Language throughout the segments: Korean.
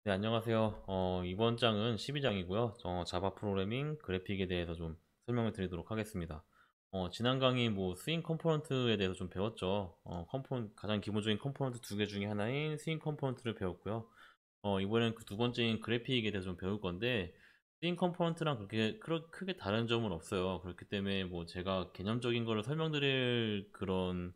네, 안녕하세요. 이번 장은 12장이고요. 자바 프로그래밍 그래픽에 대해서 좀 설명을 드리도록 하겠습니다. 지난 강의 뭐 스윙 컴포넌트에 대해서 좀 배웠죠. 가장 기본적인 컴포넌트 두 개 중에 하나인 스윙 컴포넌트를 배웠고요. 이번엔 그 두 번째인 그래픽에 대해서 좀 배울 건데, 스윙 컴포넌트랑 그렇게 크게 다른 점은 없어요. 그렇기 때문에 뭐 제가 개념적인 거를 설명드릴 그런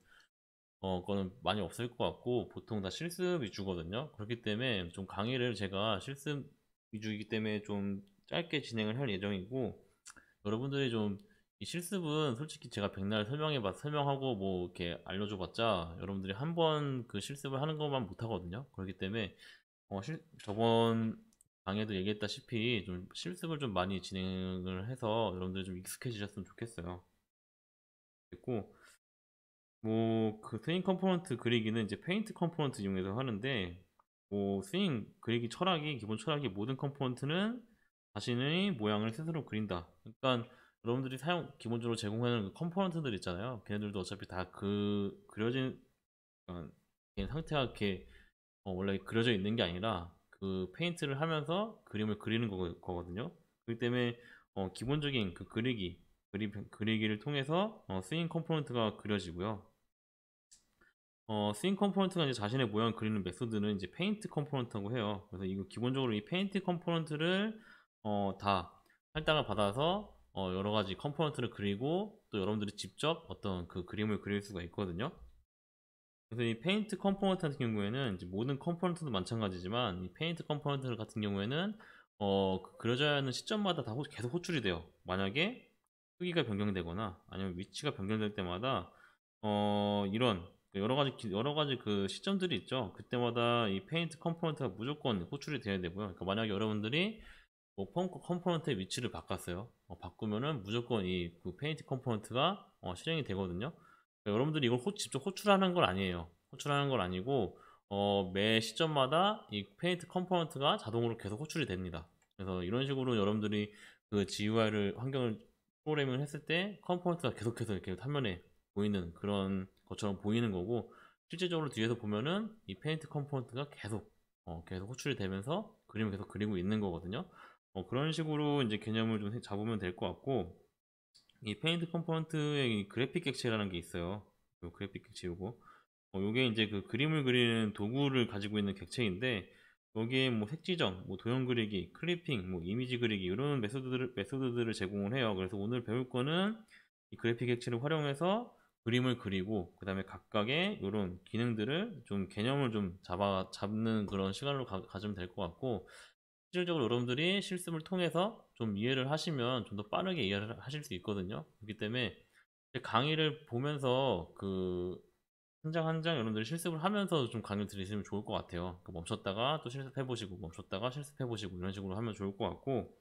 거는 많이 없을 것 같고 보통 다 실습 위주거든요. 그렇기 때문에 좀 강의를 제가 실습 위주이기 때문에 좀 짧게 진행을 할 예정이고, 여러분들이 좀 이 실습은 솔직히 제가 백날 설명하고 뭐 이렇게 알려줘봤자 여러분들이 한 번 그 실습을 하는 것만 못하거든요. 그렇기 때문에 저번 강의에도 얘기했다시피 좀 실습을 좀 많이 진행을 해서 여러분들이 좀 익숙해지셨으면 좋겠어요. 그리고 뭐 그 스윙 컴포넌트 그리기는 이제 페인트 컴포넌트 이용해서 하는데, 뭐 스윙 그리기 철학이 기본 철학이 모든 컴포넌트는 자신의 모양을 스스로 그린다. 그러니까 여러분들이 기본적으로 제공하는 그 컴포넌트들 있잖아요. 걔네들도 어차피 다 그 그려진 걔 상태가 이렇게 원래 그려져 있는 게 아니라 그 페인트를 하면서 그림을 그리는 거거든요. 그렇기 때문에 기본적인 그 그리기를 통해서 스윙 컴포넌트가 그려지고요. 스윙 컴포넌트가 이제 자신의 모양을 그리는 메소드는 이제 페인트 컴포넌트라고 해요. 그래서 이거 기본적으로 이 페인트 컴포넌트를 다 할당을 받아서 여러 가지 컴포넌트를 그리고 또 여러분들이 직접 어떤 그 그림을 그릴 수가 있거든요. 그래서 이 페인트 컴포넌트 같은 경우에는 이제 모든 컴포넌트도 마찬가지지만 이 페인트 컴포넌트 같은 경우에는 그 그려져야 하는 시점마다 다 계속 호출이 돼요. 만약에 크기가 변경되거나 아니면 위치가 변경될 때마다 이런 여러 가지 그 시점들이 있죠. 그때마다 이 페인트 컴포넌트가 무조건 호출이 돼야 되고요. 그러니까 만약에 여러분들이 뭐 컴포넌트의 위치를 바꿨어요. 바꾸면은 무조건 이 그 페인트 컴포넌트가 실행이 되거든요. 그러니까 여러분들이 이걸 직접 호출하는 건 아니에요. 호출하는 건 아니고 매 시점마다 이 페인트 컴포넌트가 자동으로 계속 호출이 됩니다. 그래서 이런 식으로 여러분들이 그 GUI를 환경을 프로그래밍을 했을 때 컴포넌트가 계속해서 이렇게 화면에 보이는 그런 것처럼 보이는 거고, 실제적으로 뒤에서 보면은 이 페인트 컴포넌트가 계속 호출이 되면서 그림을 계속 그리고 있는 거거든요. 그런 식으로 이제 개념을 좀 잡으면 될 것 같고, 이 페인트 컴포넌트의 이 그래픽 객체라는 게 있어요. 요 그래픽 객체 요거. 요게 이제 그 그림을 그리는 도구를 가지고 있는 객체인데, 여기에 뭐 색지정, 뭐 도형 그리기, 클리핑, 뭐 이미지 그리기 이런 메소드들을 제공을 해요. 그래서 오늘 배울 거는 이 그래픽 객체를 활용해서 그림을 그리고 그 다음에 각각의 이런 기능들을 좀 개념을 좀 잡는 그런 시간으로 가지면 될 것 같고, 실질적으로 여러분들이 실습을 통해서 좀 이해를 하시면 좀 더 빠르게 이해를 하실 수 있거든요. 그렇기 때문에 강의를 보면서 그 한 장 한 장 여러분들이 실습을 하면서 좀 강의를 들으시면 좋을 것 같아요. 그러니까 멈췄다가 또 실습해보시고 멈췄다가 실습해보시고 이런 식으로 하면 좋을 것 같고,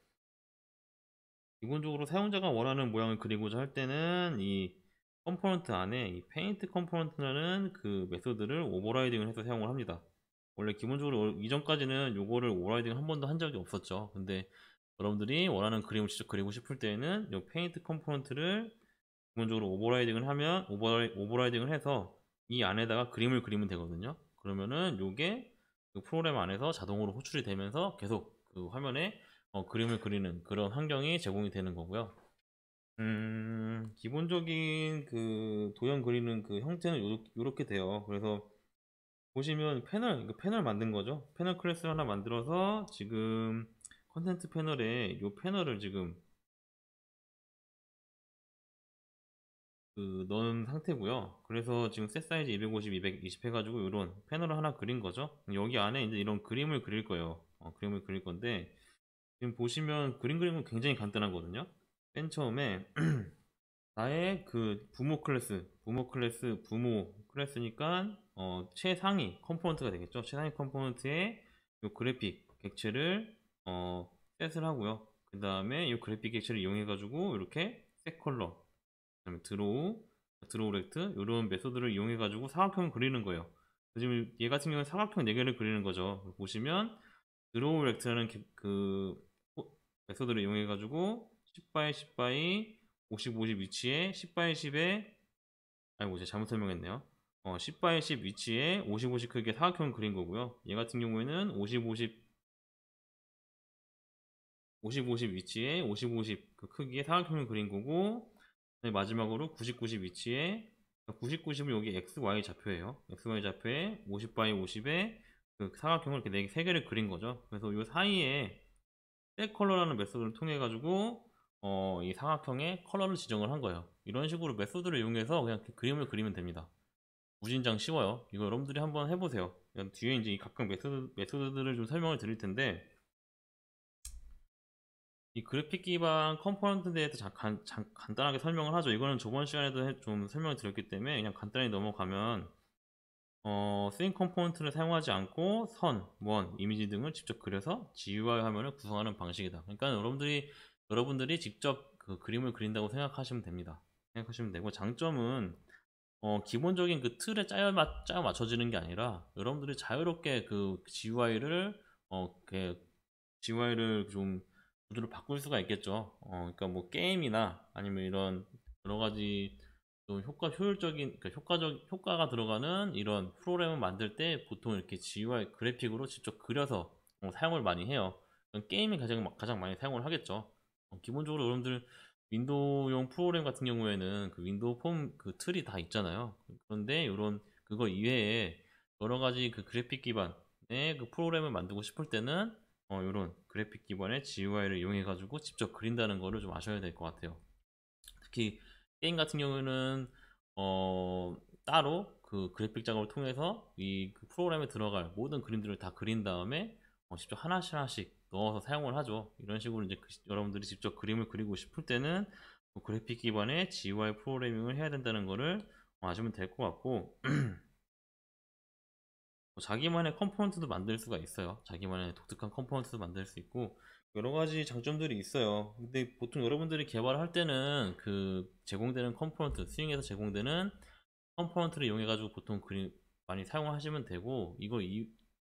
기본적으로 사용자가 원하는 모양을 그리고자 할 때는 이 컴포넌트 안에 이 페인트 컴포넌트라는 그 메소드를 오버라이딩을 해서 사용을 합니다. 원래 기본적으로 이전까지는 요거를 오버라이딩 한 번도 한 적이 없었죠. 근데 여러분들이 원하는 그림을 직접 그리고 싶을 때는 이 페인트 컴포넌트를 기본적으로 오버라이딩을 해서 이 안에다가 그림을 그리면 되거든요. 그러면은 요게 그 프로그램 안에서 자동으로 호출이 되면서 계속 그 화면에 그림을 그리는 그런 환경이 제공이 되는 거고요. 기본적인 그 도형 그리는 그 형태는 요렇게 돼요. 그래서 보시면 이거 패널 만든 거죠. 패널 클래스를 하나 만들어서 지금 컨텐트 패널에 요 패널을 지금 그 넣은 상태고요. 그래서 지금 셋 사이즈 250, 220 해가지고 이런 패널을 하나 그린 거죠. 여기 안에 이제 이런 그림을 그릴 거예요. 그림을 그릴 건데, 지금 보시면 그림 그리는 건 굉장히 간단하거든요. 맨 처음에 나의 그 부모 클래스니까 최상위 컴포넌트가 되겠죠. 최상위 컴포넌트에 요 그래픽 객체를 셋을 하고요. 그 다음에 이 그래픽 객체를 이용해 가지고 이렇게 셋 컬러, 그다음에 드로우 렉트 이런 메소드를 이용해 가지고 사각형을 그리는 거예요. 지금 얘 같은 경우는 사각형 4개를 그리는 거죠. 보시면 드로우 렉트라는 메소드를 이용해 가지고 10 by 10 by 50 50 위치에 10 by 10에, 아이고 제가 잘못 설명했네요. 10 by 10 위치에 50 50 크기의 사각형을 그린 거고요. 얘 같은 경우에는 50 50 50, 50 위치에 50, 50 그 크기의 사각형을 그린 거고, 마지막으로 90, 90 위치에 90, 90은 여기 XY 좌표예요. XY 좌표에 50 by 50의 그 사각형을 이렇게 세 개를 그린 거죠. 그래서 이 사이에 색 컬러라는 메소드를 통해 가지고 이 사각형의 컬러를 지정을 한 거예요. 이런 식으로 메소드를 이용해서 그냥 그림을 그리면 됩니다. 무진장 쉬워요. 이거 여러분들이 한번 해보세요. 뒤에 이제 이 각각 메소드들을 좀 설명을 드릴 텐데, 이 그래픽 기반 컴포넌트에 대해서 간단하게 설명을 하죠. 이거는 저번 시간에도 좀 설명을 드렸기 때문에 그냥 간단히 넘어가면, 스윙 컴포넌트를 사용하지 않고 선, 원, 이미지 등을 직접 그려서 GUI 화면을 구성하는 방식이다. 그러니까 여러분들이 직접 그 그림을 그린다고 생각하시면 됩니다. 생각하시면 되고, 장점은 기본적인 그 틀에 짜여 맞춰지는 게 아니라 여러분들이 자유롭게 그 GUI를 좀 구조를 바꿀 수가 있겠죠. 그러니까 뭐 게임이나 아니면 이런 여러 가지 좀 효율적인, 그러니까 효과가 들어가는 이런 프로그램을 만들 때 보통 이렇게 GUI 그래픽으로 직접 그려서 사용을 많이 해요. 게임이 가장 많이 사용을 하겠죠. 기본적으로 여러분들 윈도우용 프로그램 같은 경우에는 그 윈도우 폼 그 틀이 다 있잖아요. 그런데 이런 그거 이외에 여러 가지 그 그래픽 기반의 그 프로그램을 만들고 싶을 때는 이런 그래픽 기반의 GUI를 이용해 가지고 직접 그린다는 거를 좀 아셔야 될 것 같아요. 특히 게임 같은 경우에는 따로 그 그래픽 작업을 통해서 이그 프로그램에 들어갈 모든 그림들을 다 그린 다음에 직접 하나씩 넣어서 사용을 하죠. 이런 식으로 이제 여러분들이 직접 그림을 그리고 싶을 때는 그래픽 기반의 GUI 프로그래밍을 해야 된다는 거를 아시면 될 것 같고, 자기만의 컴포넌트도 만들 수가 있어요. 자기만의 독특한 컴포넌트도 만들 수 있고 여러 가지 장점들이 있어요. 근데 보통 여러분들이 개발할 때는 그 제공되는 컴포넌트, 스윙에서 제공되는 컴포넌트를 이용해 가지고 보통 많이 사용하시면 되고, 이거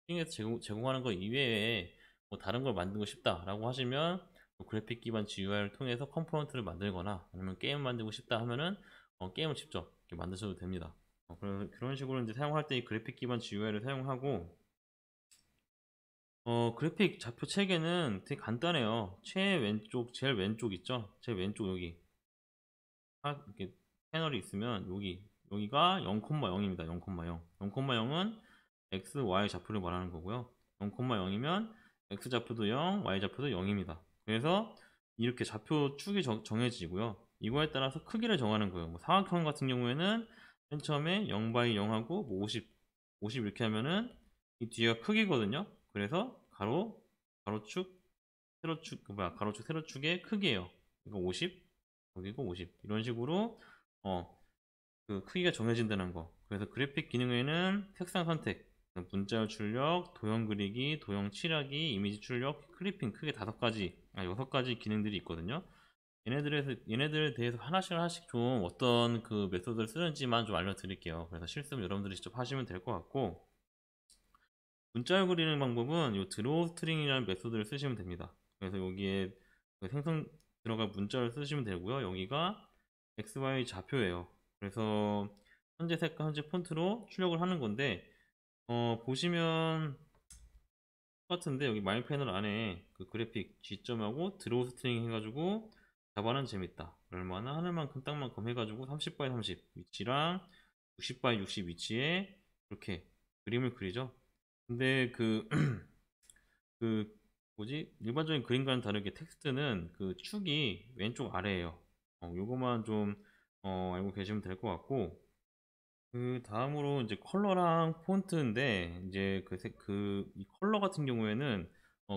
스윙에서 제공하는 거 이외에 뭐 다른 걸 만들고 싶다라고 하시면 그래픽 기반 GUI를 통해서 컴포넌트를 만들거나 아니면 게임 만들고 싶다 하면은 게임을 직접 이렇게 만드셔도 됩니다. 그런 식으로 이제 사용할 때 이 그래픽 기반 GUI를 사용하고, 그래픽 좌표 체계는 되게 간단해요. 제일 왼쪽 있죠? 제일 왼쪽 여기. 이렇게 패널이 있으면 여기가 0,0입니다. 0,0. 0,0은 X, Y 좌표를 말하는 거고요. 0,0이면 X 좌표도 0, Y 좌표도 0입니다. 그래서 이렇게 좌표 축이 정해지고요. 이거에 따라서 크기를 정하는 거예요. 뭐 사각형 같은 경우에는 맨 처음에 0 by 0하고 뭐 50 이렇게 하면은 이 뒤가 크기거든요. 그래서 가로축, 세로축, 가로축, 세로축의 크기예요. 이거 50, 여기고 50. 이런 식으로 그 크기가 정해진다는 거. 그래서 그래픽 기능에는 색상 선택, 문자열 출력, 도형 그리기, 도형 칠하기, 이미지 출력, 클리핑 크게 6가지 기능들이 있거든요. 얘네들에 대해서 하나씩 좀 어떤 그 메소드를 쓰는지만 좀 알려드릴게요. 그래서 실습 여러분들이 직접 하시면 될 것 같고, 문자열 그리는 방법은 이 드로우 스트링이라는 메소드를 쓰시면 됩니다. 그래서 여기에 그 생성 들어갈 문자를 쓰시면 되고요. 여기가 XY 좌표예요. 그래서 현재 색깔, 현재 폰트로 출력을 하는 건데, 보시면 똑같은데 여기 마인 패널 안에 그 그래픽 G점하고 드로우 스트링 해가지고 잡아는 재밌다. 얼마나 하늘만큼 땅만큼 해가지고 30 by 30 위치랑 60 by 60 위치에 이렇게 그림을 그리죠. 근데 그 뭐지? 일반적인 그림과는 다르게 텍스트는 그 축이 왼쪽 아래에요. 요거만 좀 알고 계시면 될 것 같고, 그 다음으로 이제 컬러랑 폰트인데, 이제 이 컬러 같은 경우에는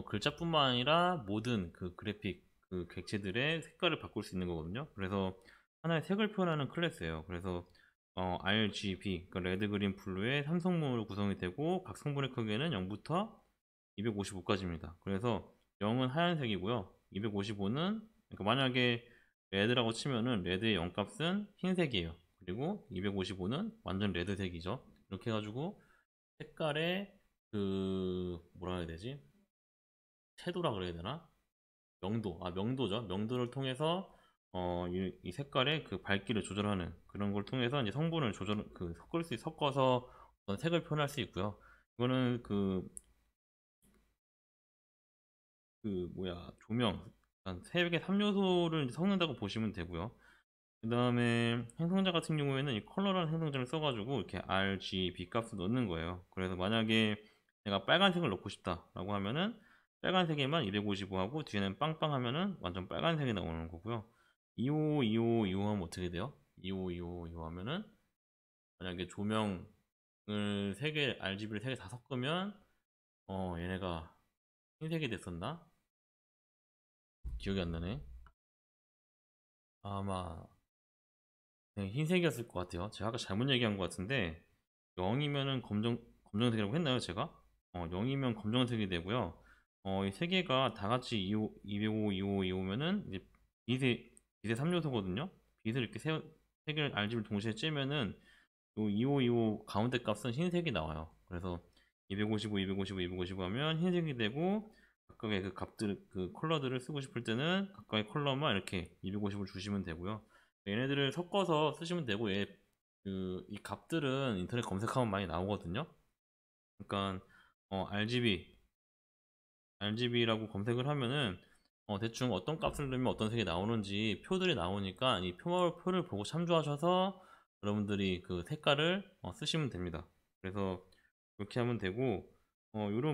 글자뿐만 아니라 모든 그 그래픽 그 객체들의 색깔을 바꿀 수 있는 거거든요. 그래서 하나의 색을 표현하는 클래스예요. 그래서 RGB, 그러니까 레드, 그린, 블루의 3성분으로 구성이 되고 각 성분의 크기는 0부터 255까지입니다. 그래서 0은 하얀색이고요. 255는 그러니까 만약에 레드라고 치면은 레드의 0 값은 흰색이에요. 그리고 255는 완전 레드색이죠. 이렇게 해가지고 색깔의 그 뭐라 해야 되지? 채도라 그래야 되나? 명도죠. 명도를 통해서 이 색깔의 그 밝기를 조절하는 그런 걸 통해서 이제 성분을 섞어서 어떤 색을 표현할 수 있고요. 이거는 그 조명, 색의 3요소를 섞는다고 보시면 되고요. 그 다음에 행성자 같은 경우에는 이 컬러라는 행성자를 써가지고 이렇게 RGB 값을 넣는 거예요. 그래서 만약에 내가 빨간색을 넣고 싶다 라고 하면은 빨간색에만 255 하고 뒤에는 빵빵 하면은 완전 빨간색이 나오는 거고요. 25, 25, 25 하면 어떻게 돼요? 25, 25, 25 하면은 만약에 조명을 3개, RGB를 3개 다 섞으면 얘네가 흰색이 됐었나? 기억이 안 나네. 아마 네, 흰색이었을 것 같아요. 제가 아까 잘못 얘기한 것 같은데 0이면은 검정색이라고 했나요, 제가? 0이면 검정색이 되고요. 이 세 개가 다 같이 205, 25, 25면은 이제 빛의 3요소거든요. 빛을 이렇게 세 개를 RGB를 동시에 쬐면은 요 25, 25 가운데 값은 흰색이 나와요. 그래서 255, 255, 255 하면 흰색이 되고 각각의 그 값들, 그 컬러들을 쓰고 싶을 때는 각각의 컬러만 이렇게 250을 주시면 되고요. 얘네들을 섞어서 쓰시면 되고 이 값들은 인터넷 검색하면 많이 나오거든요. 그러니까 RGB라고 검색을 하면은 대충 어떤 값을 넣으면 어떤 색이 나오는지 표들이 나오니까 이 표를 보고 참조하셔서 여러분들이 그 색깔을 쓰시면 됩니다. 그래서 그렇게 하면 되고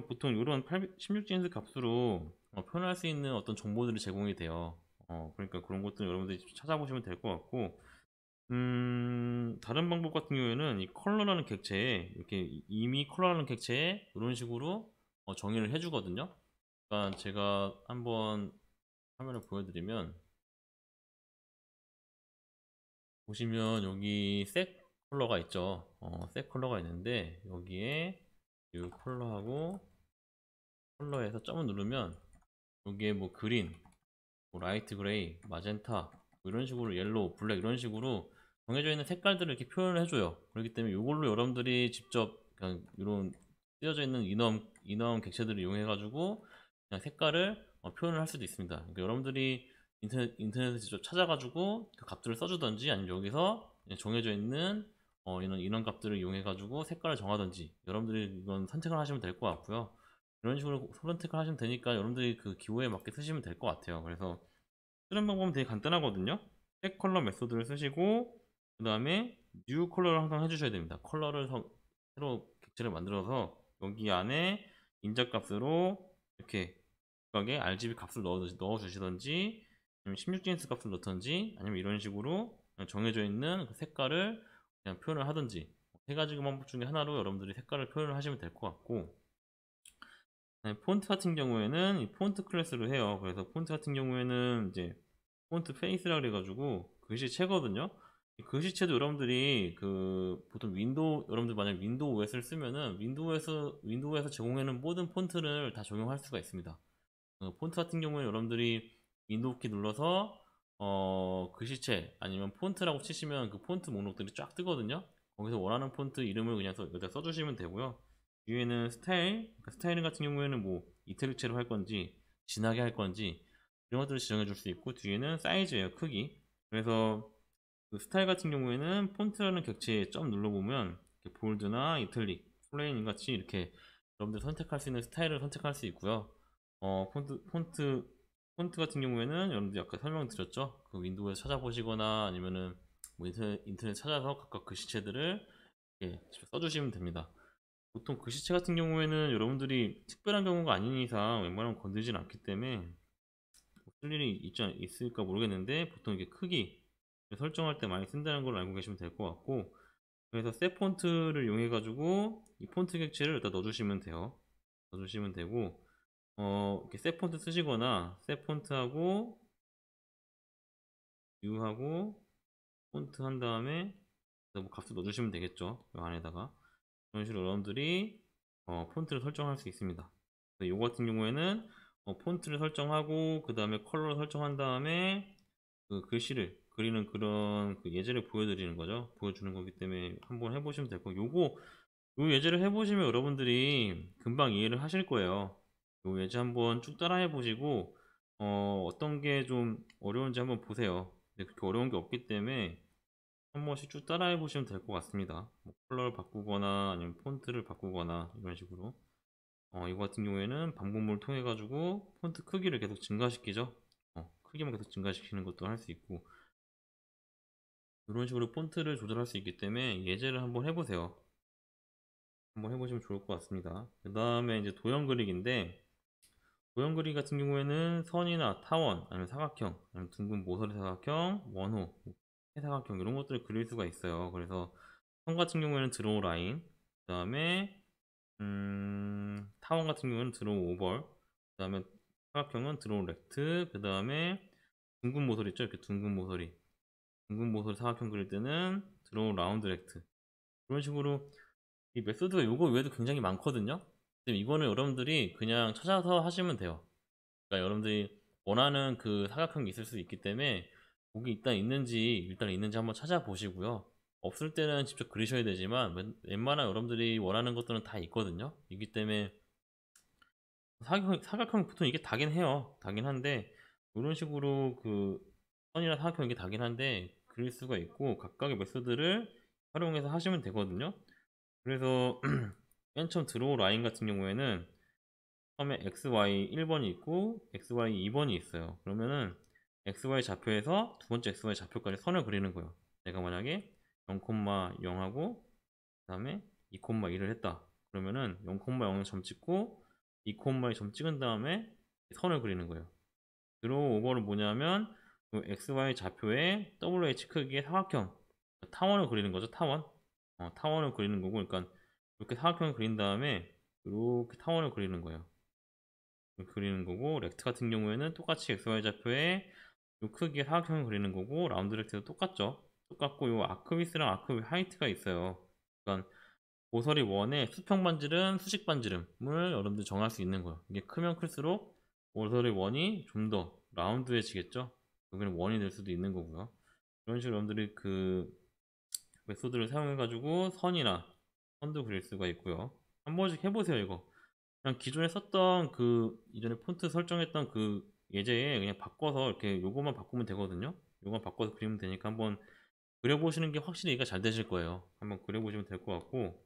보통 요런 16진스 값으로 표현할 수 있는 어떤 정보들이 제공이 돼요. 그러니까 그런 것들 여러분들이 찾아보시면 될 것 같고 다른 방법 같은 경우에는 이 컬러라는 객체에 이렇게 이미 컬러라는 객체에 이런 식으로 정의를 해주거든요. 그러니까 제가 한번 화면을 보여드리면 보시면 여기 색 컬러가 있죠. 색 컬러가 있는데 여기에 이 컬러하고 컬러에서 점을 누르면 여기에 뭐 그린, 뭐 라이트 그레이, 마젠타 뭐 이런 식으로 옐로우, 블랙 이런 식으로 정해져 있는 색깔들을 이렇게 표현을 해줘요. 그렇기 때문에 이걸로 여러분들이 직접 그냥 이런 쓰여져 있는 인화음 객체들을 이용해 가지고 그냥 색깔을 표현을 할 수도 있습니다. 그러니까 여러분들이 인터넷에 직접 찾아가지고 그 값들을 써주던지 아니면 여기서 정해져 있는 이런 인원 값들을 이용해 가지고 색깔을 정하던지 여러분들이 이건 선택을 하시면 될 것 같고요. 이런 식으로 선택을 하시면 되니까 여러분들이 그 기호에 맞게 쓰시면 될 것 같아요. 그래서 쓰는 방법은 되게 간단하거든요. 색 컬러 메소드를 쓰시고 그 다음에 뉴 컬러를 항상 해주셔야 됩니다. 컬러를 새로 객체를 만들어서 여기 안에 인자값으로 이렇게 각각의 RGB 값을 넣어주시던지 아니면 16진스 값을 넣던지 아니면 이런 식으로 그냥 정해져 있는 그 색깔을 그냥 표현을 하든지 세 가지 방법 중에 하나로 여러분들이 색깔을 표현을 하시면 될 것 같고 네, 폰트 같은 경우에는 이 폰트 클래스를 해요. 그래서 폰트 같은 경우에는 이제 폰트 페이스라 그래가지고 글씨체거든요. 이 글씨체도 여러분들이 그 보통 여러분들 만약 윈도우 OS를 쓰면은 윈도우에서 제공하는 모든 폰트를 다 적용할 수가 있습니다. 폰트 같은 경우에 여러분들이 윈도우 키 눌러서 글씨체 아니면 폰트라고 치시면 그 폰트 목록들이 쫙 뜨거든요. 거기서 원하는 폰트 이름을 그냥 여기다 써주시면 되고요. 위에는 스타일 같은 경우에는 뭐 이탈릭체로 할 건지 진하게 할 건지 이런 것들을 지정해 줄 수 있고 뒤에는 사이즈예요, 크기. 그래서 그 스타일 같은 경우에는 폰트라는 격체에 점 눌러보면 볼드나 이탈릭, 플레인 같이 이렇게 여러분들 선택할 수 있는 스타일을 선택할 수 있고요. 폰트 같은 경우에는 여러분들 아까 설명드렸죠. 그 윈도우에서 찾아보시거나 아니면은 뭐 인터넷 찾아서 각각 글씨체들을 직접 써주시면 됩니다. 보통 글씨체 같은 경우에는 여러분들이 특별한 경우가 아닌 이상 웬만하면 건들진 않기 때문에 쓸 일이 있을까 모르겠는데 보통 이게 크기 설정할 때 많이 쓴다는 걸 알고 계시면 될 것 같고 그래서 셋 폰트를 이용해 가지고 이 폰트 객체를 일단 넣어주시면 돼요. 넣어주시면 되고 이렇게 셋 폰트 쓰시거나 셋 폰트하고 뷰하고 폰트 한 다음에 뭐 값을 넣어주시면 되겠죠. 이 안에다가 이런 식으로 여러분들이 폰트를 설정할 수 있습니다. 이거 같은 경우에는 폰트를 설정하고 그 다음에 컬러를 설정한 다음에 그 글씨를 그리는 그런 그 예제를 보여드리는 거죠. 보여주는 거기 때문에 한번 해보시면 될 거고 요 예제를 해보시면 여러분들이 금방 이해를 하실 거예요. 요 예제 한번 쭉 따라해 보시고 어떤 게 좀 어려운지 한번 보세요. 근데 그렇게 어려운 게 없기 때문에 한 번씩 쭉 따라해 보시면 될 것 같습니다. 뭐 컬러를 바꾸거나 아니면 폰트를 바꾸거나 이런 식으로 이거 같은 경우에는 방법문을 통해 가지고 폰트 크기를 계속 증가시키죠. 크기만 계속 증가시키는 것도 할 수 있고, 이런 식으로 폰트를 조절할 수 있기 때문에 예제를 한번 해보세요. 한번 해보시면 좋을 것 같습니다. 그 다음에 이제 도형 그리기인데, 도형 그리기 같은 경우에는 선이나 타원, 아니면 사각형, 아니면 둥근 모서리 사각형, 원호, 해사각형 이런 것들을 그릴 수가 있어요. 그래서 선 같은 경우에는 드로우 라인, 그 다음에 타원 같은 경우는 드로우 오벌, 그 다음에 사각형은 드로우 렉트, 그 다음에 둥근 모서리 있죠? 이렇게 둥근 모서리 사각형 그릴 때는 드로우 라운드 렉트. 그런 식으로 이 메소드가 요거 외에도 굉장히 많거든요. 근데 이거는 여러분들이 그냥 찾아서 하시면 돼요. 그러니까 여러분들이 원하는 그 사각형이 있을 수 있기 때문에 거기 일단 있는지 한번 찾아보시고요. 없을 때는 직접 그리셔야 되지만 웬만한 여러분들이 원하는 것들은 다 있거든요. 이기 때문에 사각형 보통 이게 다긴 해요. 다긴 한데 이런 식으로 그 선이나 사각형 이게 다긴 한데 그릴 수가 있고 각각의 메소드를 활용해서 하시면 되거든요. 그래서 맨 처음 드로우 라인 같은 경우에는 처음에 XY 1번이 있고 XY 2번이 있어요. 그러면은 XY 좌표에서 두 번째 XY 좌표까지 선을 그리는 거예요. 내가 만약에 0,0하고 그 다음에 2,1을 했다. 그러면은 0,0을 점 찍고 2,2 점 찍은 다음에 선을 그리는 거예요. 드로우 오버는 뭐냐면 그 XY 좌표에 WH 크기의 사각형 타원을 그리는 거죠. 타원을 그리는 거고, 그러니까 이렇게 사각형을 그린 다음에 이렇게 타원을 그리는 거예요. 그리는 거고, 렉트 같은 경우에는 똑같이 XY 좌표에 요 크기의 사각형을 그리는 거고, 라운드 렉트도 똑같죠. 똑같고, 요 아크 위스랑 아크 하이트가 있어요. 그러니까 모서리 원의 수평 반지름, 수직 반지름을 여러분들 정할 수 있는 거예요. 이게 크면 클수록 모서리 원이 좀 더 라운드해지겠죠. 여기는 원이 될 수도 있는 거고요. 이런 식으로 여러분들이 그 메소드를 사용해 가지고 선도 그릴 수가 있고요. 한 번씩 해보세요. 이거 그냥 기존에 썼던 그 이전에 폰트 설정했던 그 예제에 그냥 바꿔서 이렇게 요거만 바꾸면 되거든요. 요거만 바꿔서 그리면 되니까 한번 그려보시는 게 확실히 이가 잘 되실 거예요. 한번 그려보시면 될 것 같고,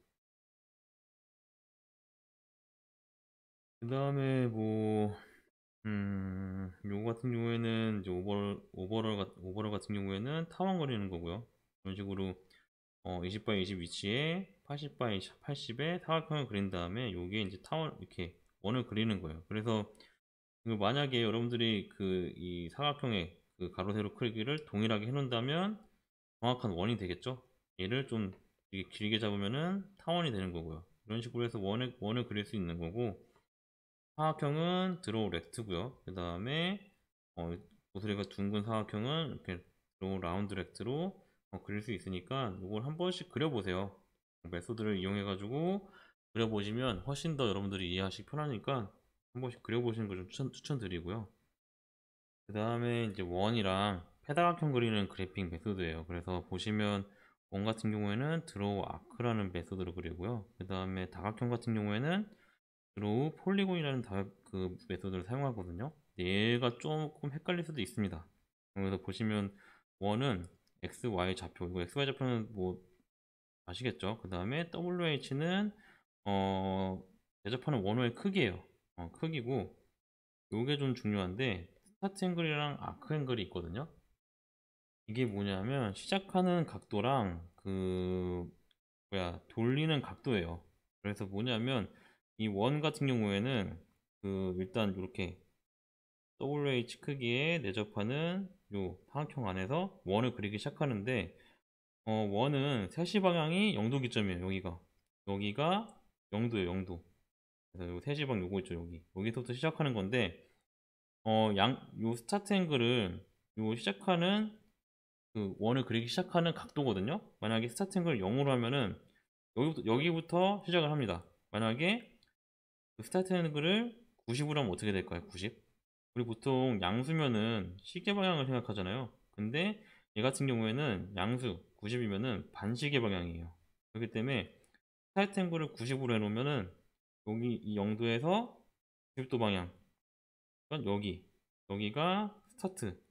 그 다음에 뭐 요거 같은 경우에는 이제 오버럴 같은 경우에는 타원 그리는 거고요. 이런 식으로 20 x 20 위치에 80 x 80의 사각형을 그린 다음에 여기에 이제 타원 이렇게 원을 그리는 거예요. 그래서 만약에 여러분들이 그 이 사각형의 그 가로 세로 크기를 동일하게 해놓는다면 정확한 원이 되겠죠. 얘를 좀 되게 길게 잡으면은 타원이 되는 거고요. 이런 식으로 해서 원을 그릴 수 있는 거고, 사각형은 드로우 렉트고요. 그 다음에 모서리가 둥근 사각형은 이렇게 드로우 라운드 렉트로 그릴 수 있으니까 이걸 한 번씩 그려보세요. 메소드를 이용해 가지고 그려보시면 훨씬 더 여러분들이 이해하시기 편하니까 한 번씩 그려보시는 걸 좀 추천드리고요. 그 다음에 이제 원이랑 패다각형 그리는 그래픽 메소드예요. 그래서 보시면 원 같은 경우에는 드로우 아크라는 메소드로 그리고요. 그 다음에 다각형 같은 경우에는 드로우 폴리곤이라는 그 메소드를 사용하거든요. 얘가 조금 헷갈릴 수도 있습니다. 그래서 보시면 원은 XY 좌표, 이거 XY 좌표는 뭐 아시겠죠? 그 다음에 WH는 대접하는 원호의 크기예요. 크기고 요게 좀 중요한데 스타트 앵글이랑 아크 앵글이 있거든요. 이게 뭐냐면 시작하는 각도랑 그 돌리는 각도예요. 그래서 뭐냐면 이 원 같은 경우에는 그 일단 이렇게 WH 크기에 내접하는 요 사각형 안에서 원을 그리기 시작하는데 원은 세시 방향이 0도 기점이에요. 여기가 0도예요. 0도. 그래서 요 세시 방향 요거 있죠. 여기서부터 시작하는 건데 요 스타트 앵글은 요 시작하는 그 원을 그리기 시작하는 각도거든요. 만약에 스타트 앵글을 0으로 하면은 여기부터 시작을 합니다. 만약에 그 스타트 앵글을 90으로 하면 어떻게 될까요? 90. 우리 보통 양수면은 시계 방향을 생각하잖아요. 근데 얘 같은 경우에는 양수 90이면은 반시계 방향이에요. 그렇기 때문에 스타트 앵글을 90으로 해놓으면은 여기 이 0도에서 90도 방향. 그러니까 여기가 스타트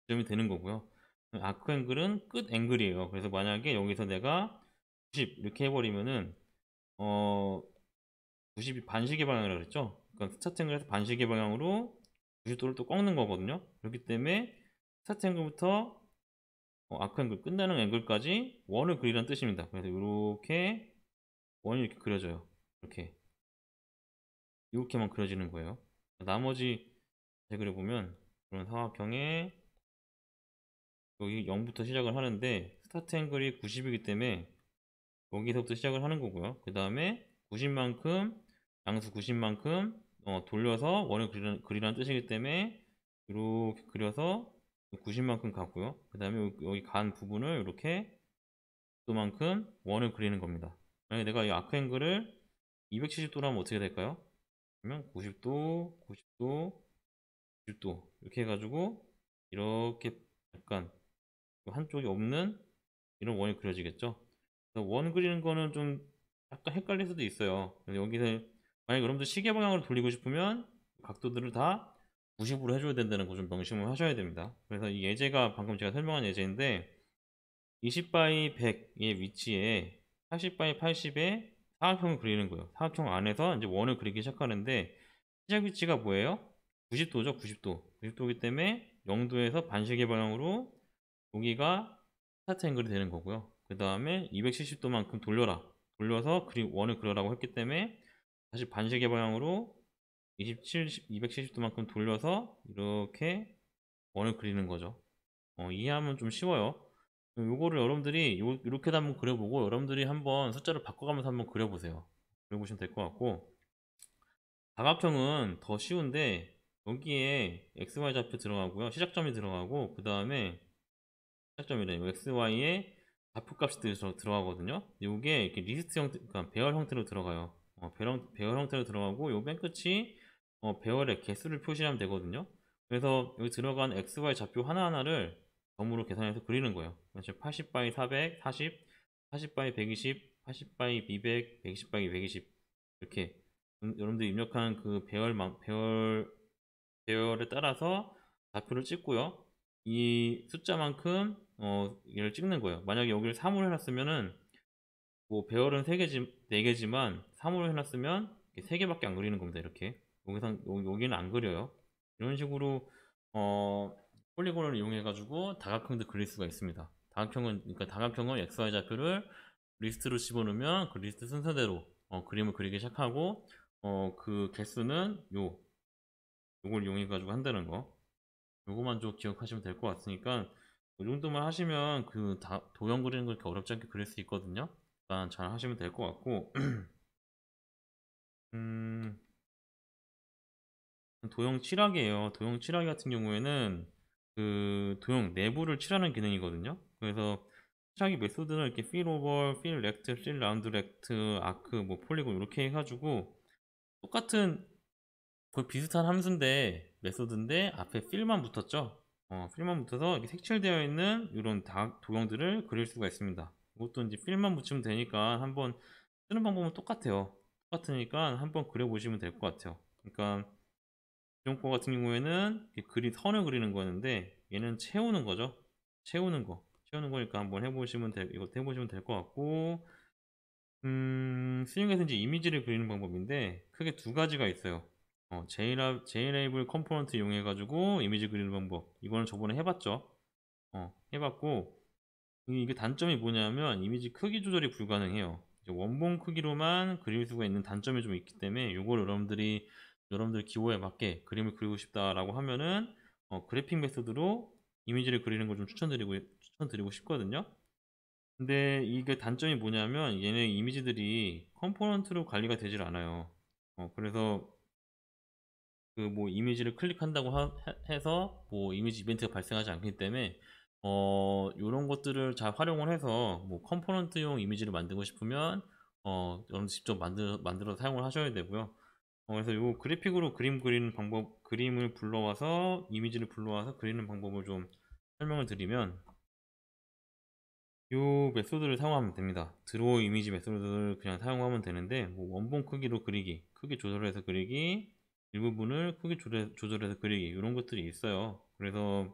지점이 되는 거고요. 아크 앵글은 끝 앵글이에요. 그래서 만약에 여기서 내가 90 이렇게 해버리면은 어 90이 반시계 방향이라고 그랬죠. 그러니까 스타트 앵글에서 반시계 방향으로 90도를 또 꺾는 거거든요. 그렇기 때문에 스타트 앵글부터 아크 앵글 끝나는 앵글까지 원을 그리라는 뜻입니다. 그래서 이렇게 원이 이렇게 그려져요. 이렇게만 그려지는 거예요. 나머지 잘 그려보면 그런 사각형에 여기 0부터 시작을 하는데 스타트 앵글이 90이기 때문에 여기서부터 시작을 하는 거고요. 그 다음에 90만큼 양수 90만큼 돌려서 원을 그리라는 뜻이기 때문에 이렇게 그려서 90만큼 가고요. 그 다음에 여기 간 부분을 이렇게 도만큼 원을 그리는 겁니다. 만약에 내가 이 아크 앵글을 270도로 하면 어떻게 될까요? 그러면 90도, 90도, 90도 이렇게 해가지고 이렇게 약간 한쪽이 없는 이런 원이 그려지겠죠. 원 그리는 거는 좀 약간 헷갈릴 수도 있어요. 그래서 여기서 만약 여러분들 시계 방향으로 돌리고 싶으면 각도들을 다 90으로 해줘야 된다는 거 좀 명심을 하셔야 됩니다. 그래서 이 예제가 방금 제가 설명한 예제인데 20 바이 100의 위치에 80 바이 80의 사각형을 그리는 거예요. 사각형 안에서 이제 원을 그리기 시작하는데 시작 위치가 뭐예요? 90도죠, 90도. 90도이기 때문에 0도에서 반시계 방향으로 여기가 스타트 앵글이 되는 거고요. 그 다음에 270도만큼 돌려서 원을 그려라고 했기 때문에 다시 반시계 방향으로 270도만큼 돌려서 이렇게 원을 그리는 거죠. 이해하면 좀 쉬워요. 요거를 여러분들이 이렇게도 한번 그려보고 여러분들이 한번 숫자를 바꿔가면서 한번 그려보세요. 그려보시면 될 것 같고 다각형은 더 쉬운데 여기에 XY 좌표 들어가고요. 시작점이 들어가고 그 다음에 시작점이래요. XY에 좌표값이 들어가거든요. 이게 이렇게 리스트 형태, 그러니까 배열 형태로 들어가요. 배열 형태로 들어가고 요 맨 끝이 배열의 개수를 표시하면 되거든요. 그래서 여기 들어간 XY 좌표 하나하나를 점으로 계산해서 그리는 거예요. 그래서 80 바이 400, 40 바이 120, 80 바이 200, 120 바이 120 이렇게 여러분들이 입력한 그 배열에 따라서 좌표를 찍고요. 이 숫자만큼 얘를 찍는 거예요. 만약에 여기를 3으로 해놨으면은 뭐 배열은 4개지만 3으로 해놨으면 3개밖에 안 그리는 겁니다. 이렇게 여기는 안 그려요. 이런 식으로 폴리곤을 이용해 가지고 다각형도 그릴 수가 있습니다. 그러니까 다각형은 XY 좌표를 리스트로 집어넣으면 그 리스트 순서대로 그림을 그리기 시작하고 그 개수는 요걸 이용해 가지고 한다는 거. 요거만 좀 기억하시면 될 것 같으니까 이 정도만 하시면 그 도형 그리는 거 그렇게 어렵지 않게 그릴 수 있거든요. 일단 잘 하시면 될 것 같고 도형 칠하기예요. 도형 칠하기 같은 경우에는 그 도형 내부를 칠하는 기능이거든요. 그래서 칠하기 메소드는 이렇게 fill over, fill left, fill round left, arc, 뭐 폴리곤 이렇게 해가지고 똑같은 거의 비슷한 함수인데 메소드인데 앞에 fill만 붙었죠. fill만 붙어서 이렇게 색칠되어 있는 이런 도형들을 그릴 수가 있습니다. 이것도 이제 fill만 붙이면 되니까 한번 쓰는 방법은 똑같아요. 똑같으니까 한번 그려보시면 될 것 같아요. 그러니까 이런 거 같은 경우에는 선을 그리는 거였는데 얘는 채우는 거죠. 채우는 거니까 한번 이것도 해보시면 될 것 같고 스윙에서 이제 이미지를 그리는 방법인데 크게 두 가지가 있어요. JLabel 컴포넌트 이용해 가지고 이미지 그리는 방법 이거는 저번에 해봤죠. 해봤고 이게 단점이 뭐냐면 이미지 크기 조절이 불가능해요. 이제 원본 크기로만 그릴 수가 있는 단점이 좀 있기 때문에 이걸 여러분들 기호에 맞게 그림을 그리고 싶다라고 하면은 그래픽 메소드로 이미지를 그리는 걸 좀 추천드리고 싶거든요. 근데 이게 단점이 뭐냐면 얘네 이미지들이 컴포넌트로 관리가 되질 않아요. 그래서 그 뭐 이미지를 클릭한다고 해서 뭐 이미지 이벤트가 발생하지 않기 때문에 요런 것들을 잘 활용을 해서 뭐 컴포넌트용 이미지를 만들고 싶으면 여러분 직접 만들어 사용을 하셔야 되고요. 그래서 요 그래픽으로 그림 그리는 방법, 그림을 불러와서 이미지를 불러와서 그리는 방법을 좀 설명을 드리면 요 메소드를 사용하면 됩니다. 드로우 이미지 메소드를 그냥 사용하면 되는데 뭐 원본 크기로 그리기, 크기 조절해서 그리기, 일부분을 크기 조절해서 그리기 이런 것들이 있어요. 그래서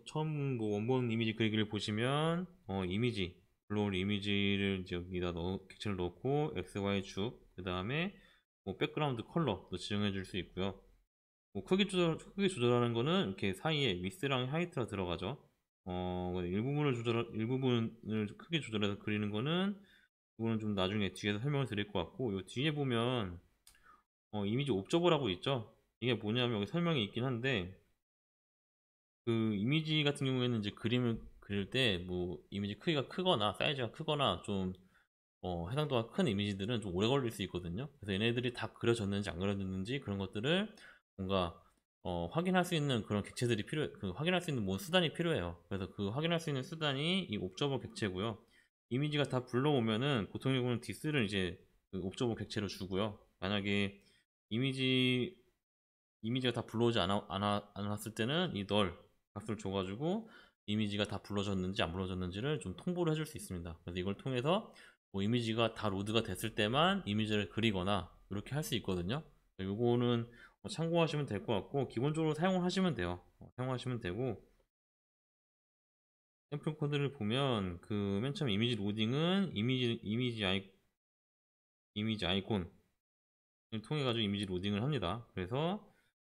처음 뭐 원본 이미지 그리기를 보시면 이미지 불러올 이미지를 이제 여기다 객체를 넣고 XY 축, 그 다음에 뭐 백그라운드 컬러도 지정해 줄 수 있고요. 뭐 크기 조절하는 거는 이렇게 사이에 위스랑 하이트가 들어가죠. 일부분을 크기 조절해서 그리는 거는 이거는 좀 나중에 뒤에서 설명을 드릴 것 같고, 요 뒤에 보면 이미지 옵저버라고 있죠. 이게 뭐냐면 여기 설명이 있긴 한데, 그 이미지 같은 경우에는 이제 그림을 그릴 때 뭐 이미지 크기가 크거나 사이즈가 크거나 좀 해상도가 큰 이미지들은 좀 오래 걸릴 수 있거든요. 그래서 얘네들이 다 그려졌는지 안 그려졌는지 그런 것들을 뭔가 확인할 수 있는 그런 객체들이 확인할 수 있는 뭔 수단이 필요해요. 그래서 그 확인할 수 있는 수단이 이 옵저버 객체고요. 이미지가 다 불러오면은 보통 경우는 디스를 이제 그 옵저버 객체로 주고요. 만약에 이미지 이미지가 다 불러오지 않았을 때는 이 널 값을 줘가지고 이미지가 다 불러졌는지 안 불러졌는지를 좀 통보를 해줄 수 있습니다. 그래서 이걸 통해서 뭐 이미지가 다 로드가 됐을 때만 이미지를 그리거나 이렇게 할 수 있거든요. 요거는 참고하시면 될 것 같고, 기본적으로 사용을 하시면 돼요. 사용하시면 되고, 샘플 코드를 보면 그 맨 처음 이미지 로딩은 이미지 아이콘을 통해 가지고 이미지 로딩을 합니다. 그래서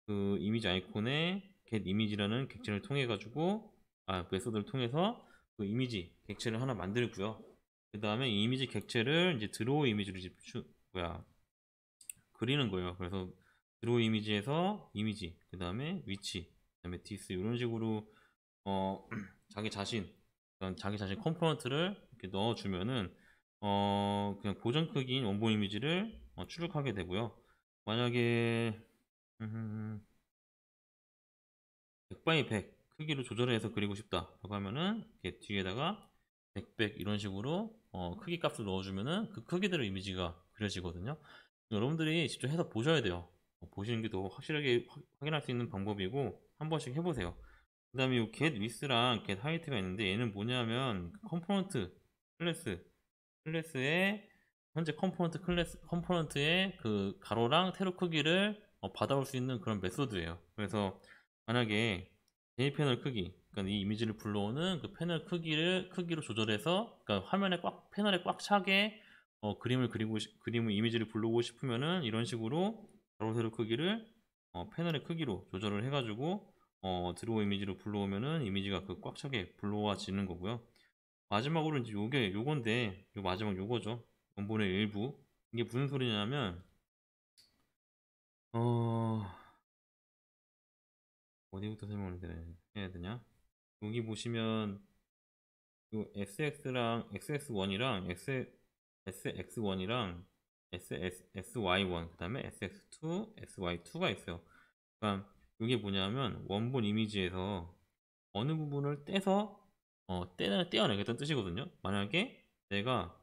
그 이미지 아이콘에 get 이미지라는 객체를 통해 가지고 메소드를 통해서 그 이미지 객체를 하나 만들고요. 그 다음에 이 이미지 객체를 이제 드로우 이미지로 이제 그리는 거예요. 그래서 드로우 이미지에서 이미지, 그 다음에 위치, 그 다음에 디스 이런 식으로 어 자기 자신 자기 자신 컴포넌트를 이렇게 넣어주면은 그냥 고정 크기인 원본 이미지를 출력하게 되고요. 만약에 100 x 100 크기로 조절해서 그리고 싶다 라고 하면은 이렇게 뒤에다가 100 이런 식으로 크기 값을 넣어주면은 그 크기대로 이미지가 그려지거든요. 여러분들이 직접 해서 보셔야 돼요. 보시는 게 더 확실하게 확인할 수 있는 방법이고, 한 번씩 해보세요. 그 다음에 이 get width랑 get height가 있는데, 얘는 뭐냐면 컴포넌트 클래스의 현재 컴포넌트의 그 가로랑 세로 크기를 받아올 수 있는 그런 메소드예요. 그래서 만약에 제 패널 크기, 그러니까 이 이미지를 불러오는 그 패널 크기로 조절해서, 그러니까 패널에 꽉 차게 그림을 이미지를 불러오고 싶으면은 이런 식으로 가로 세로 크기를 패널의 크기로 조절을 해가지고 드로우 이미지로 불러오면은 이미지가 그 꽉 차게 불러와지는 거고요. 마지막으로 이제 요건데, 요 마지막 요거죠. 원본의 일부. 이게 무슨 소리냐면, 어, 어디부터 해야 되냐? 여기 보시면, 요 SX1이랑 SX1이랑 SY1, 그 다음에 SX2, SY2가 있어요. 그러니까 이게 뭐냐면, 원본 이미지에서 어느 부분을 떼어내겠다는 뜻이거든요. 만약에 내가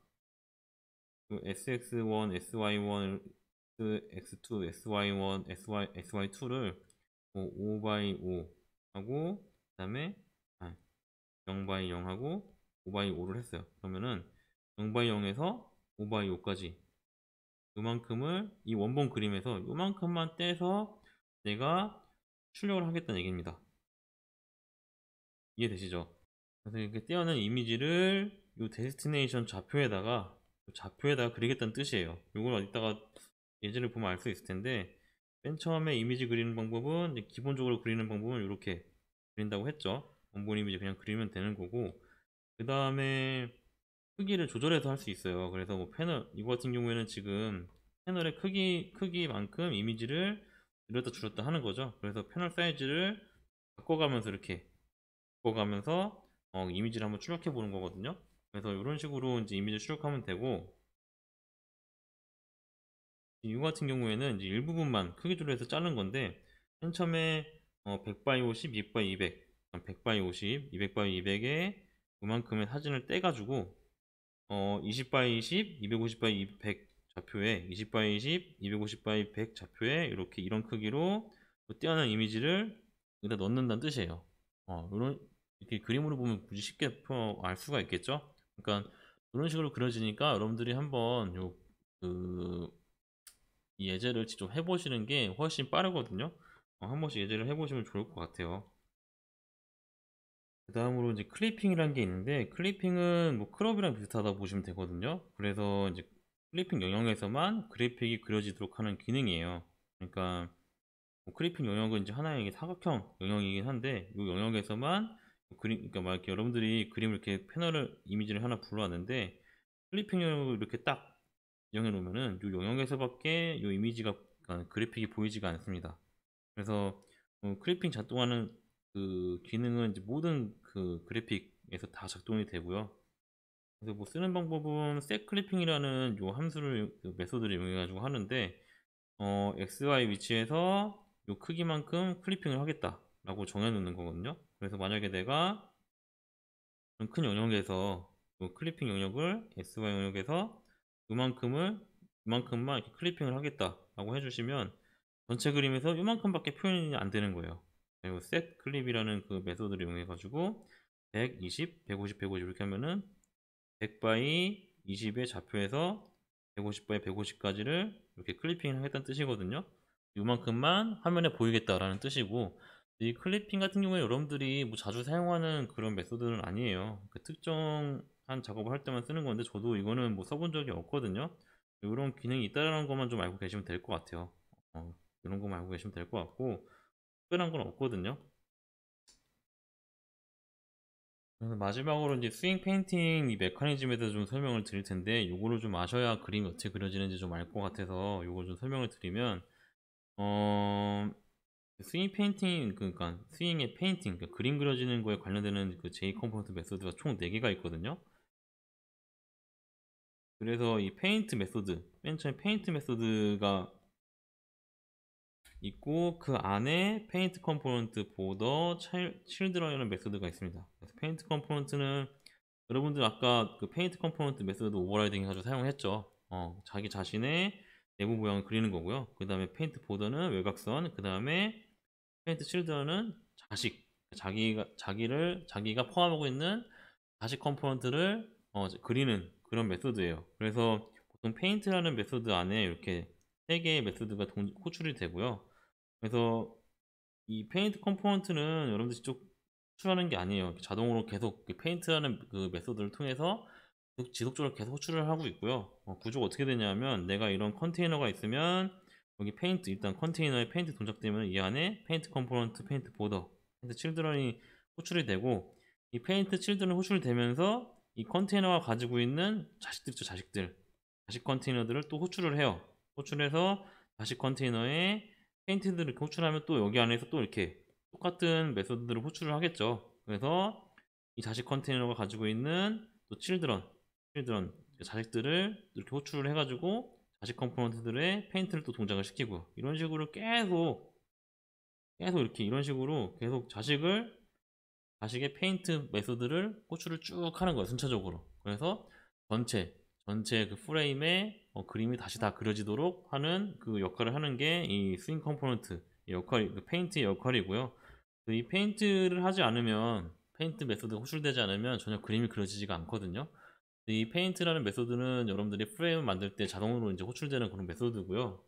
그 SX1, SY1, X2, SY1, SY2를 뭐 5x5 하고, 그 다음에 0x0 하고 5x5를 했어요. 그러면은 0x0에서 5x5까지 요만큼을 이 원본 그림에서 요만큼만 떼서 내가 출력을 하겠다는 얘기입니다. 이해되시죠? 그래서 이렇게 떼어낸 이미지를 요 데스티네이션 좌표에다가 그리겠다는 뜻이에요. 요걸 이따가 예제를 보면 알 수 있을 텐데, 맨 처음에 이미지 그리는 방법은 이제 기본적으로 그리는 방법은 이렇게 그린다고 했죠. 원본 이미지 그냥 그리면 되는 거고, 그 다음에 크기를 조절해서 할 수 있어요. 그래서 뭐 이거 같은 경우에는 지금 패널의 크기만큼 이미지를 늘렸다 줄였다 하는 거죠. 그래서 패널 사이즈를 바꿔가면서 이렇게 바꿔가면서 이미지를 한번 출력해 보는 거거든요. 그래서 이런 식으로 이제 이미지 출력하면 되고, 이거 같은 경우에는 이제 일부분만 크기 조절해서 자른 건데, 맨 처음에 100x50, 200x200, 100x50, 200x200에 그만큼의 사진을 떼가지고 20x20, 250x100 좌표에 20x20, 250x100 좌표에 이런 크기로 떼어낸 이미지를 여기다 넣는다는 뜻이에요. 이렇게 그림으로 보면 굳이 쉽게 알 수가 있겠죠? 그러니까 이런 식으로 그려지니까 여러분들이 한번 이 예제를 직접 해보시는 게 훨씬 빠르거든요. 한 번씩 예제를 해보시면 좋을 것 같아요. 그 다음으로 이제 클리핑이라는 게 있는데, 클리핑은 뭐 크롭이랑 비슷하다고 보시면 되거든요. 그래서 이제 클리핑 영역에서만 그래픽이 그려지도록 하는 기능이에요. 그러니까 뭐 클리핑 영역은 이제 하나의 사각형 영역이긴 한데, 이 영역에서만 그림, 그러니까 막 이렇게 여러분들이 그림을 이렇게 패널을 이미지를 하나 불러왔는데, 클리핑 영역을 이렇게 딱 정해 놓으면은 이 영역에서밖에 이 이미지가, 그러니까 그래픽이 보이지가 않습니다. 그래서 클리핑 작동하는 그 기능은 이제 모든 그 그래픽에서 다 작동이 되고요. 그래서 뭐 쓰는 방법은 set clipping이라는 요 함수를, 그 메소드를 이용해 가지고 하는데, XY 위치에서 요 크기만큼 클리핑을 하겠다라고 정해놓는 거거든요. 그래서 만약에 내가 큰 영역에서 요 클리핑 영역을 XY 영역에서 이만큼만 이렇게 클리핑을 하겠다라고 해주시면 전체 그림에서 이만큼밖에 표현이 안 되는 거예요. 그리고 set clip이라는 그 메소드를 이용해 가지고 120, 150, 150 이렇게 하면은 100 by 20의 좌표에서 150 by 150까지를 이렇게 클리핑을 하겠다는 뜻이거든요. 이만큼만 화면에 보이겠다라는 뜻이고, 이 클리핑 같은 경우에 여러분들이 뭐 자주 사용하는 그런 메소드는 아니에요. 그 특정한 작업을 할 때만 쓰는 건데, 저도 이거는 뭐 써본 적이 없거든요. 이런 기능이 있다는 것만 좀 알고 계시면 될 것 같아요. 이런 것만 알고 계시면 될 것 같고, 특별한 건 없거든요. 그래서 마지막으로 이제 스윙 페인팅 이 메커니즘에 대해서 좀 설명을 드릴 텐데, 요거를 좀 아셔야 그림이 어떻게 그려지는지 좀 알 것 같아서 요걸 좀 설명을 드리면, 어 스윙 페인팅, 그러니까 스윙의 페인팅, 그러니까 그림 그려지는 거에 관련되는 그 J 컴포넌트 메소드가 총 4개가 있거든요. 그래서 이 페인트 메소드, 맨 처음에 페인트 메소드가 있고, 그 안에 페인트 컴포넌트, 보더, 칠드런이라는 메소드가 있습니다. 그래서 페인트 컴포넌트는 여러분들 아까 그 페인트 컴포넌트 메소드 오버라이딩 해가지고 사용했죠. 자기 자신의 내부 모양을 그리는 거고요. 그 다음에 페인트 보더는 외곽선, 그 다음에 페인트 칠드런은 자식, 자기가 포함하고 있는 자식 컴포넌트를 그리는 그런 메소드예요. 그래서 보통 페인트라는 메소드 안에 이렇게 3개의 메소드가 호출이 되고요. 그래서 이 페인트 컴포넌트는 여러분들 직접 호출하는 게 아니에요. 자동으로 계속 그 페인트라는 그 메소드를 통해서 지속적으로 계속 호출을 하고 있고요. 구조가 어떻게 되냐면, 내가 이런 컨테이너가 있으면 여기 페인트, 일단 컨테이너에 페인트 동작되면 이 안에 페인트 컴포넌트, 페인트 보더, 페인트 칠드런이 호출이 되고, 이 페인트 칠드런이 호출이 되면서 이 컨테이너가 가지고 있는 자식들 있죠, 자식 컨테이너들을 또 호출을 해요. 호출해서 자식 컨테이너에 페인트들을 호출하면 또 여기 안에서 또 이렇게 똑같은 메소드들을 호출을 하겠죠. 그래서 이 자식 컨테이너가 가지고 있는 또 칠드런 자식들을 이렇게 호출을 해가지고 자식 컴포넌트들의 페인트를 또 동작을 시키고, 이런 식으로 계속 이렇게 이런 식으로 계속 자식의 페인트 메소드를 호출을 쭉 하는 거예요, 순차적으로. 그래서 전체 전체 그 프레임에 그림이 다시 다 그려지도록 하는 그 역할을 하는 게 이 스윙 컴포넌트 역할, 그 페인트의 역할이고요. 이 페인트를 하지 않으면, 페인트 메소드가 호출되지 않으면 전혀 그림이 그려지지가 않거든요. 이 페인트라는 메소드는 여러분들이 프레임을 만들 때 자동으로 이제 호출되는 그런 메소드고요.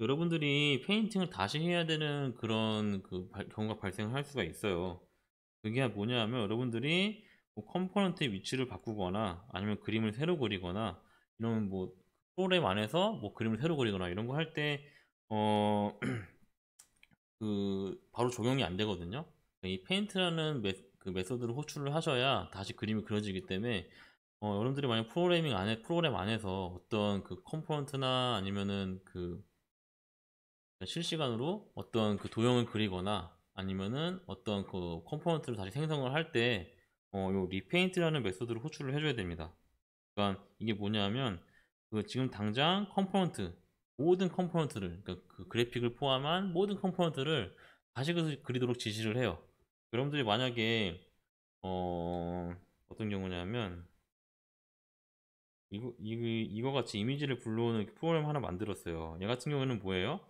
여러분들이 페인팅을 다시 해야 되는 그런 그 경우가 발생할 수가 있어요. 그게 뭐냐 하면, 여러분들이 뭐 컴포넌트의 위치를 바꾸거나 아니면 그림을 새로 그리거나, 이런 뭐 프로그램 안에서 뭐 그림을 새로 그리거나 이런 거 할 때 어, 그 바로 적용이 안 되거든요. 이 페인트라는 그 메소드를 호출을 하셔야 다시 그림이 그려지기 때문에, 여러분들이 만약 프로그램 안에서 어떤 그 컴포넌트나 아니면은 그 실시간으로 어떤 그 도형을 그리거나 아니면은 어떤 그 컴포넌트를 다시 생성을 할 때, 요 리페인트라는 메소드를 호출을 해줘야 됩니다. 그러니까 이게 뭐냐면, 그 지금 당장 모든 컴포넌트를, 그러니까 그 그래픽을 포함한 모든 컴포넌트를 다시 그리도록 지시를 해요. 여러분들이 만약에 어떤 경우냐면, 이거 같이 이미지를 불러오는 프로그램 하나 만들었어요. 얘 같은 경우는 뭐예요?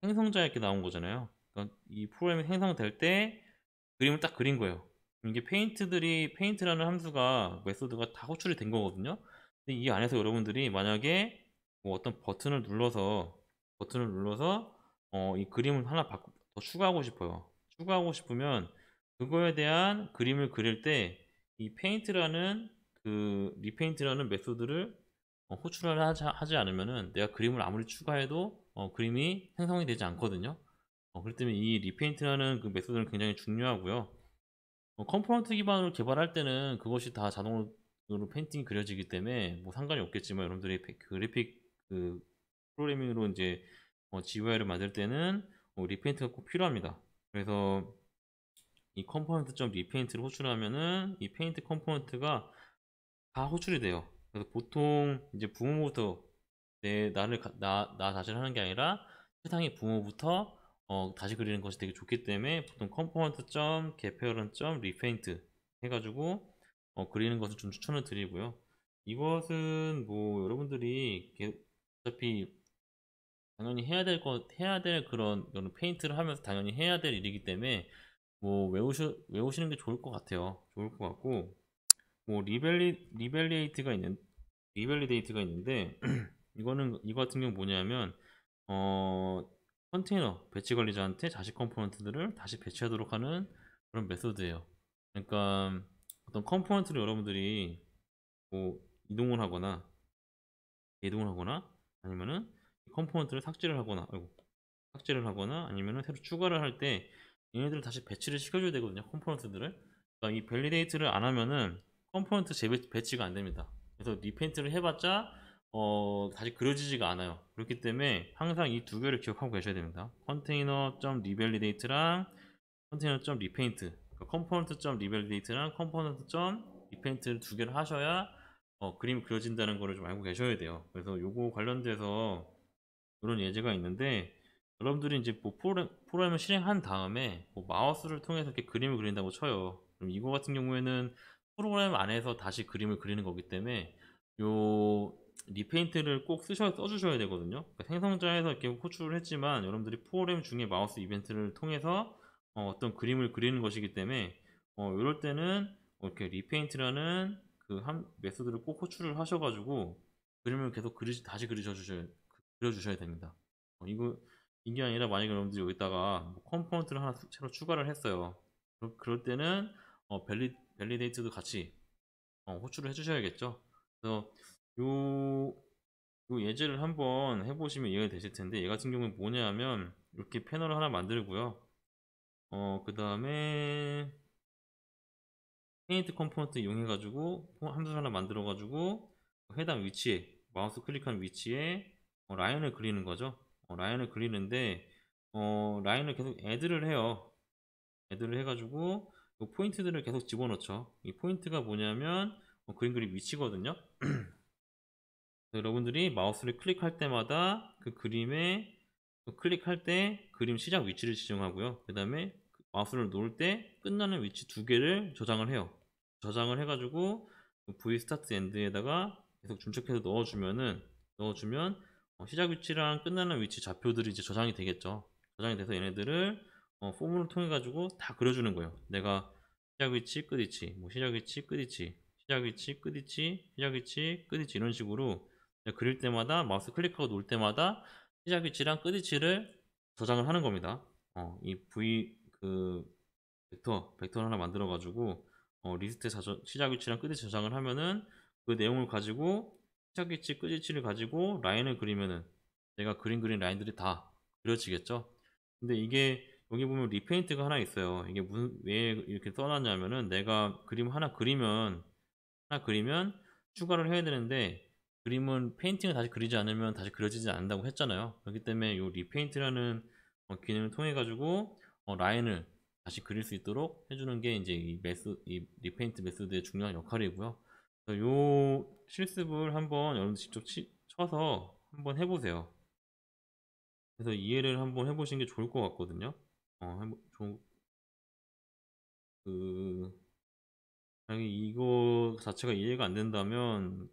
생성자 이렇게 나온 거잖아요. 그러니까 이 프로그램이 생성될 때 그림을 딱 그린 거예요. 이게 페인트라는 함수가, 메소드가 다 호출이 된 거거든요. 근데 이 안에서 여러분들이 만약에 뭐 어떤 버튼을 눌러서 이 그림을 하나 더 추가하고 싶어요. 추가하고 싶으면 그거에 대한 그림을 그릴 때 이 페인트라는 그 리페인트라는 메소드를 호출을 하지 않으면은 내가 그림을 아무리 추가해도 그림이 생성이 되지 않거든요. 그렇기 때문에 이 리페인트라는 그 메소드는 굉장히 중요하고요. 컴포넌트 기반으로 개발할 때는 그것이 다 자동으로 페인팅이 그려지기 때문에 뭐 상관이 없겠지만, 여러분들이 그래픽 그 프로그래밍으로 이제 GUI를 만들 때는 리페인트가 꼭 필요합니다. 그래서 이 컴포넌트 리페인트를 호출하면은 이 페인트 컴포넌트가 다 호출이 돼요. 그래서 보통 이제 부모부터 나 자신을 하는 게 아니라 세상의 부모부터 다시 그리는 것이 되게 좋기 때문에 보통 component.getParent.repaint 해가지고 그리는 것을 좀 추천을 드리고요. 이것은 뭐 여러분들이 어차피 당연히 해야 될 그런 페인트를 하면서 당연히 해야 될 일이기 때문에 뭐 외우시는 게 좋을 것 같아요. 좋을 것 같고, 뭐 리벨리데이트가 있는데 이거 같은 경우 뭐냐면 어 컨테이너 배치 관리자한테 자식 컴포넌트들을 다시 배치하도록 하는 그런 메소드예요. 그러니까 어떤 컴포넌트를 여러분들이 뭐 이동을 하거나 이동을 하거나 아니면은 컴포넌트를 삭제를 하거나 아니면은 새로 추가를 할 때 얘네들을 다시 배치를 시켜줘야 되거든요. 컴포넌트들을. 그러니까 이 밸리데이트를 안 하면은 컴포넌트 배치가 안 됩니다. 그래서 리페인트를 해봤자 다시 그려지지가 않아요. 그렇기 때문에 항상 이 두 개를 기억하고 계셔야 됩니다. container.revalidate랑 container.repaint, component.revalidate랑 component.repaint를 두 개를 하셔야 그림이 그려진다는 거를 좀 알고 계셔야 돼요. 그래서 요거 관련돼서 이런 예제가 있는데, 여러분들이 이제 뭐 프로그램을 실행한 다음에 뭐 마우스를 통해서 이렇게 그림을 그린다고 쳐요. 그럼 이거 같은 경우에는 프로그램 안에서 다시 그림을 그리는 거기 때문에 요 리페인트를 꼭 써주셔야 되거든요. 그러니까 생성자에서 이렇게 호출을 했지만 여러분들이 프로그램 중에 마우스 이벤트를 통해서 떤 그림을 그리는 것이기 때문에 이럴 때는 이렇게 리페인트라는 그 한 메소드를 꼭 호출을 하셔가지고 그림을 계속 다시 그려주셔야 됩니다. 이게 아니라 만약에 여러분들이 여기다가 뭐 컴포넌트를 하나 새로 추가를 했어요. 그럴 때는 밸리데이트도 같이 호출을 해주셔야겠죠. 그래서 요, 요 예제를 한번 해보시면 이해가 되실 텐데, 얘 같은 경우는 뭐냐면 이렇게 패널을 하나 만들고요. 그 다음에 페인트 컴포넌트 이용해가지고 함수 하나 만들어가지고 해당 위치에 마우스 클릭한 위치에 라인을 그리는 거죠. 라인을 그리는데 라인을 계속 애드를 해요. 애드를 해가지고 이 포인트들을 계속 집어넣죠. 이 포인트가 뭐냐면 그림 위치거든요. 여러분들이 마우스를 클릭할 때마다 그 그림에 클릭할 때 그림 시작 위치를 지정하고요. 그 다음에 마우스를 놓을 때 끝나는 위치 두 개를 저장을 해요. 저장을 해가지고 V 스타트 엔드에다가 계속 중첩해서 넣어주면 시작 위치랑 끝나는 위치 좌표들이 이제 저장이 되겠죠. 저장이 돼서 얘네들을 폼을 통해 가지고 다 그려주는 거예요. 내가 시작 위치, 끝 위치, 뭐 시작 위치, 끝 위치, 시작 위치, 끝 위치, 시작 위치, 끝 위치, 이런 식으로 그릴 때마다 마우스 클릭하고 놓을 때마다 시작 위치랑 끝 위치를 저장을 하는 겁니다. 이 V 그 벡터 하나 만들어 가지고 리스트 시작 위치랑 끝 위치 저장을 하면은 그 내용을 가지고 시작 위치, 끝 위치를 가지고 라인을 그리면은 내가 그린 라인들이 다 그려지겠죠. 근데 이게 여기 보면 리페인트가 하나 있어요. 이게 왜 이렇게 써놨냐면은 내가 그림 하나 그리면 추가를 해야 되는데, 그림은 페인팅을 다시 그리지 않으면 다시 그려지지 않는다고 했잖아요. 그렇기 때문에 이 리페인트라는 기능을 통해 가지고 라인을 다시 그릴 수 있도록 해주는 게 이제 이 리페인트 메소드의 중요한 역할이고요. 이 실습을 한번 여러분들 직접 쳐서 한번 해보세요. 그래서 이해를 한번 해보시는 게 좋을 것 같거든요. 그 만약에 이거 자체가 이해가 안 된다면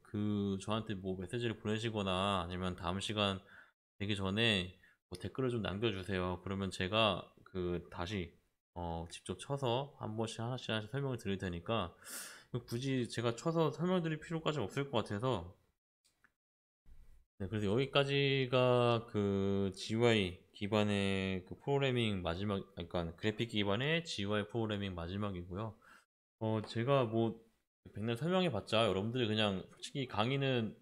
저한테 뭐 메시지를 보내시거나 아니면 다음 시간 되기 전에 뭐 댓글을 좀 남겨주세요. 그러면 제가 다시 직접 쳐서 한 번씩 하나씩 설명을 드릴 테니까 굳이 제가 쳐서 설명드릴 필요까지 없을 것 같아서. 네, 그래서 여기까지가 GUI 기반의 그 프로그래밍 마지막, 그러니까 그래픽 기반의 GUI 프로그래밍 마지막이고요. 제가 뭐 백날 설명해 봤자 여러분들이 그냥 솔직히 강의는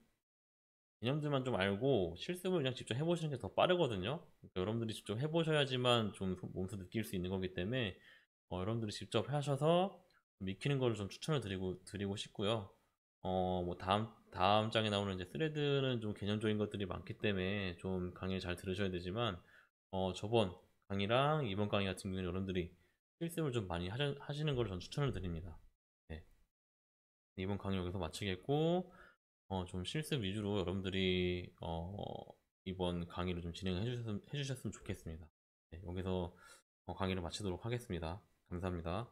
개념들만 좀 알고 실습을 그냥 직접 해보시는 게 더 빠르거든요. 그러니까 여러분들이 직접 해보셔야지만 좀 몸소 느낄 수 있는 거기 때문에 여러분들이 직접 하셔서 좀 익히는 거를 좀 추천을 드리고 싶고요. 뭐 다음 장에 나오는 이제 스레드는 좀 개념적인 것들이 많기 때문에 좀 강의를 잘 들으셔야 되지만, 저번 강의랑 이번 강의 같은 경우는 여러분들이 실습을 좀 많이 하시는 걸 전 추천을 드립니다. 네. 이번 강의 여기서 마치겠고, 좀 실습 위주로 여러분들이 이번 강의를 좀 진행해 주셨으면 좋겠습니다. 네, 여기서 강의를 마치도록 하겠습니다. 감사합니다.